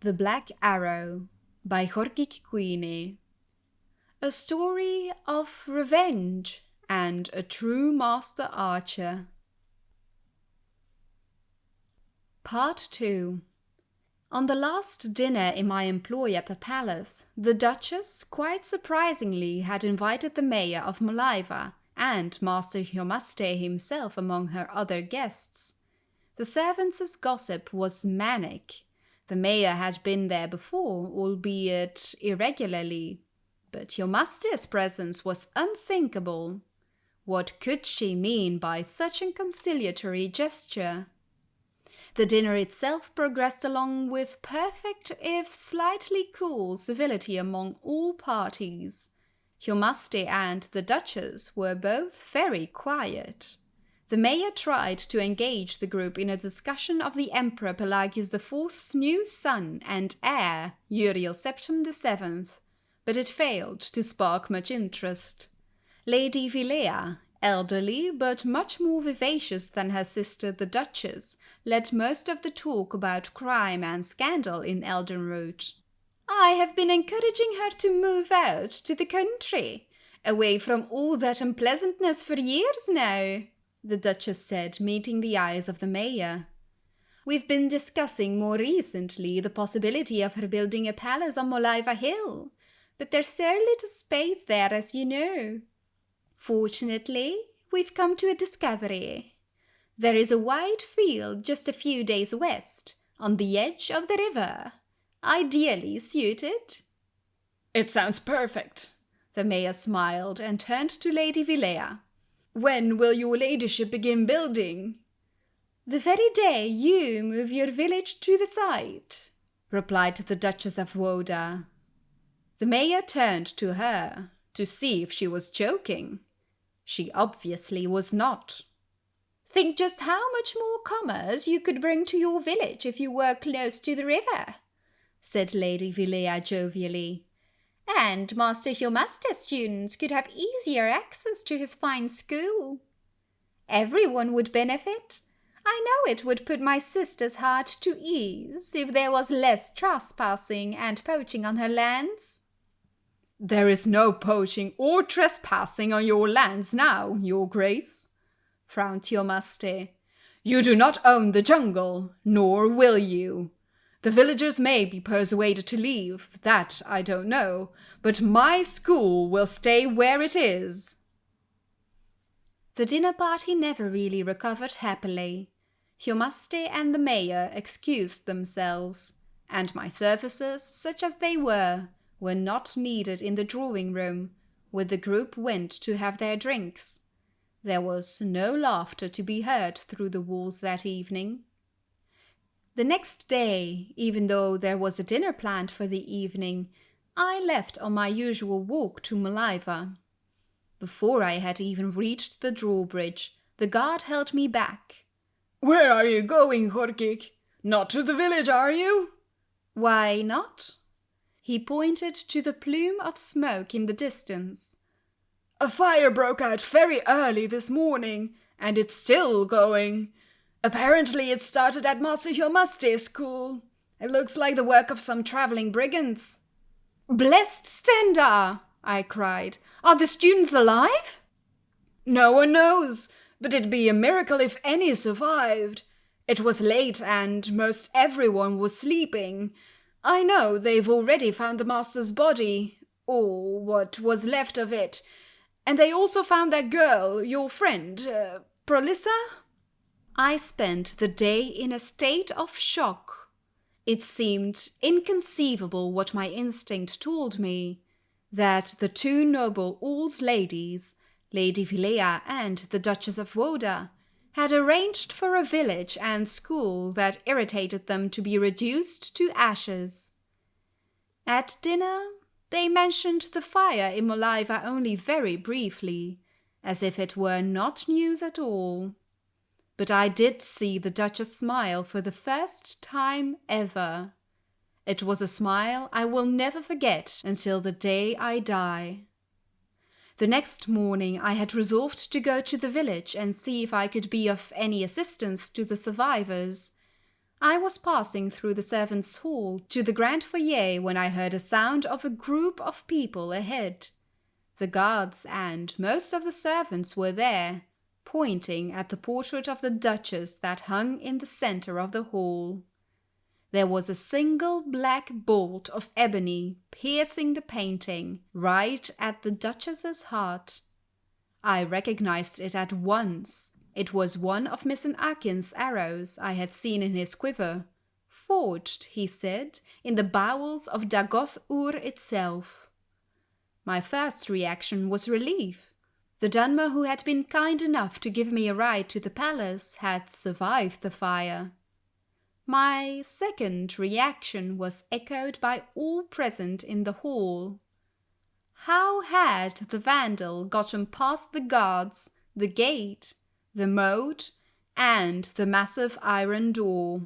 The Black Arrow by Jorgik Queenie. A story of revenge and a true master archer. Part 2. On the last dinner in my employ at the palace, the Duchess, quite surprisingly, had invited the mayor of Moliva and Master Hiomaste himself among her other guests. The servants' gossip was manic. The mayor had been there before, albeit irregularly, but Hiomaste's presence was unthinkable. What could she mean by such a conciliatory gesture? The dinner itself progressed along with perfect, if slightly cool, civility among all parties. Hiomaste and the Duchess were both very quiet. The mayor tried to engage the group in a discussion of the Emperor Pelagius IV's new son and heir, Uriel Septim VII, but it failed to spark much interest. Lady Vilea, elderly but much more vivacious than her sister the Duchess, led most of the talk about crime and scandal in Eldenroot. "I have been encouraging her to move out to the country, away from all that unpleasantness for years now," the Duchess said, meeting the eyes of the mayor. "We've been discussing more recently the possibility of her building a palace on Moliva Hill, but there's so little space there, as you know. Fortunately, we've come to a discovery. There is a wide field just a few days west, on the edge of the river, ideally suited." "It sounds perfect," the mayor smiled and turned to Lady Vilea. "When will your ladyship begin building?" "The very day you move your village to the site," replied the Duchess of Woda. The mayor turned to her to see if she was joking. She obviously was not. "Think just how much more commerce you could bring to your village if you were close to the river," said Lady Vilea jovially. "And Master Hiomaste's students could have easier access to his fine school. Everyone would benefit. I know it would put my sister's heart to ease if there was less trespassing and poaching on her lands." "There is no poaching or trespassing on your lands now, Your Grace," frowned Hiomaste. "You do not own the jungle, nor will you. The villagers may be persuaded to leave, that I don't know, but my school will stay where it is." The dinner party never really recovered happily. Hiomaste and the mayor excused themselves, and my services, such as they were not needed in the drawing room, where the group went to have their drinks. There was no laughter to be heard through the walls that evening. The next day, even though there was a dinner planned for the evening, I left on my usual walk to Moliva. Before I had even reached the drawbridge, the guard held me back. "Where are you going, Jorgik? Not to the village, are you?" "Why not?" He pointed to the plume of smoke in the distance. "A fire broke out very early this morning, and it's still going. Apparently it started at Master Hiomaste's school. It looks like the work of some traveling brigands." "Blessed Stendar!" I cried. "Are the students alive?" "No one knows, but it'd be a miracle if any survived. It was late and most everyone was sleeping. I know they've already found the master's body, or what was left of it, and they also found that girl, your friend, Prolissa." I spent the day in a state of shock. It seemed inconceivable what my instinct told me, that the two noble old ladies, Lady Vilea and the Duchess of Woda, had arranged for a village and school that irritated them to be reduced to ashes. At dinner, they mentioned the fire in Moliva only very briefly, as if it were not news at all. But I did see the Duchess smile for the first time ever. It was a smile I will never forget until the day I die. The next morning I had resolved to go to the village and see if I could be of any assistance to the survivors. I was passing through the servants' hall to the grand foyer when I heard a sound of a group of people ahead. The guards and most of the servants were there, pointing at the portrait of the Duchess that hung in the center of the hall. There was a single black bolt of ebony piercing the painting right at the Duchess's heart. I recognized it at once. It was one of Miss Arcane's arrows I had seen in his quiver, forged, he said, in the bowels of dagoth-ur itself. My first reaction was relief. The Dunmer who had been kind enough to give me a ride to the palace had survived the fire. My second reaction was echoed by all present in the hall. How had the vandal gotten past the guards, the gate, the moat, and the massive iron door?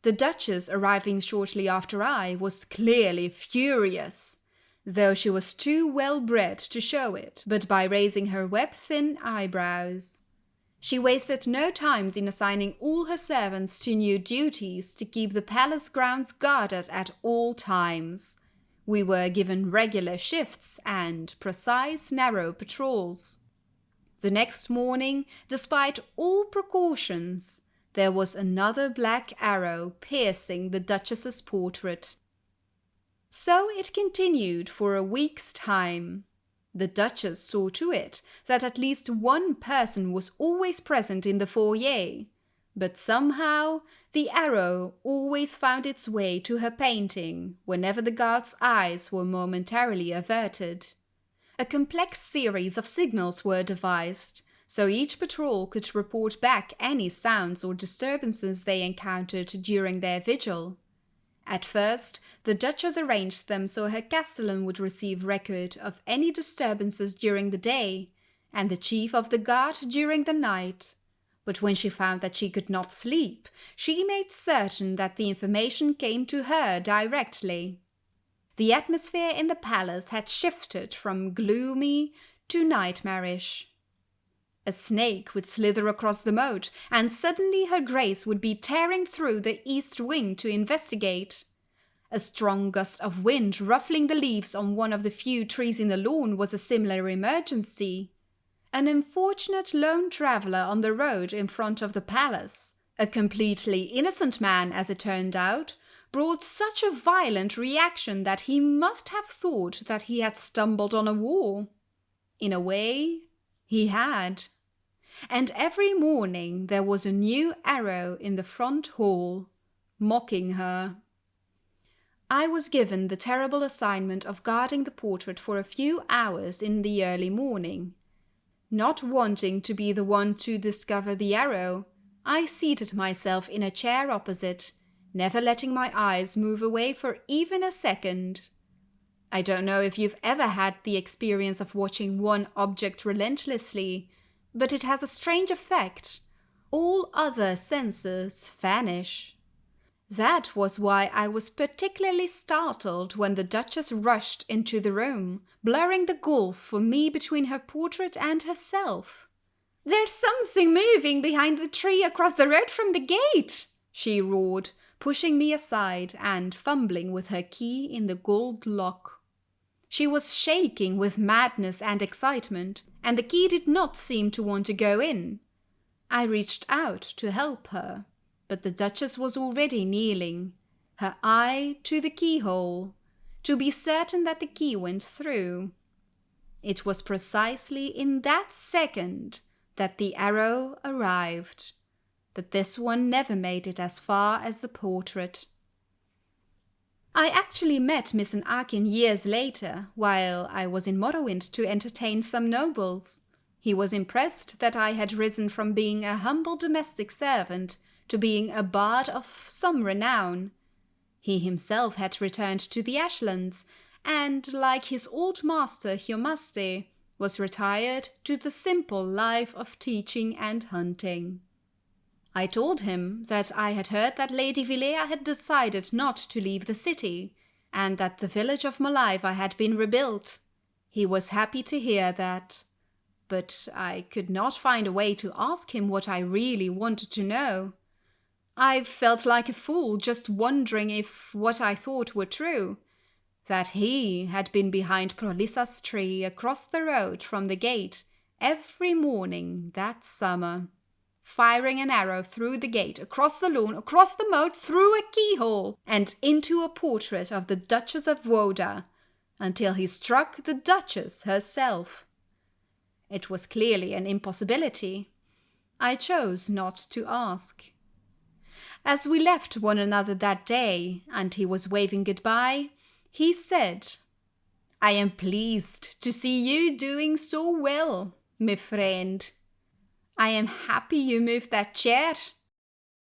The Duchess, arriving shortly after I, was clearly furious, though she was too well-bred to show it, but by raising her web-thin eyebrows. She wasted no time in assigning all her servants to new duties to keep the palace grounds guarded at all times. We were given regular shifts and precise, narrow patrols. The next morning, despite all precautions, there was another black arrow piercing the Duchess's portrait. So it continued for a week's time. The Duchess saw to it that at least one person was always present in the foyer, but somehow the arrow always found its way to her painting whenever the guards' eyes were momentarily averted. A complex series of signals were devised, so each patrol could report back any sounds or disturbances they encountered during their vigil. At first, the Duchess arranged them so her castellan would receive record of any disturbances during the day, and the chief of the guard during the night. But when she found that she could not sleep, she made certain that the information came to her directly. The atmosphere in the palace had shifted from gloomy to nightmarish. A snake would slither across the moat, and suddenly her grace would be tearing through the east wing to investigate. A strong gust of wind ruffling the leaves on one of the few trees in the lawn was a similar emergency. An unfortunate lone traveller on the road in front of the palace, a completely innocent man as it turned out, brought such a violent reaction that he must have thought that he had stumbled on a wall. In a way, he had. And every morning there was a new arrow in the front hall, mocking her. I was given the terrible assignment of guarding the portrait for a few hours in the early morning. Not wanting to be the one to discover the arrow, I seated myself in a chair opposite, never letting my eyes move away for even a second. I don't know if you've ever had the experience of watching one object relentlessly, but it has a strange effect. All other senses vanish. That was why I was particularly startled when the Duchess rushed into the room, blurring the gulf for me between her portrait and herself. "There's something moving behind the tree across the road from the gate," she roared, pushing me aside and fumbling with her key in the gold lock. She was shaking with madness and excitement, and the key did not seem to want to go in. I reached out to help her, but the Duchess was already kneeling, her eye to the keyhole, to be certain that the key went through. It was precisely in that second that the arrow arrived, but this one never made it as far as the portrait. I actually met Miss Arcane years later, while I was in Morrowind to entertain some nobles. He was impressed that I had risen from being a humble domestic servant to being a bard of some renown. He himself had returned to the Ashlands, and, like his old master Hiomaste, was retired to the simple life of teaching and hunting. I told him that I had heard that Lady Vilea had decided not to leave the city, and that the village of Maliva had been rebuilt. He was happy to hear that, but I could not find a way to ask him what I really wanted to know. I felt like a fool, just wondering if what I thought were true, that he had been behind Prolissa's tree across the road from the gate every morning that summer, firing an arrow through the gate, across the lawn, across the moat, through a keyhole, and into a portrait of the Duchess of Woda, until he struck the Duchess herself. It was clearly an impossibility. I chose not to ask. As we left one another that day, and he was waving goodbye, he said, "I am pleased to see you doing so well, my friend. I am happy you moved that chair.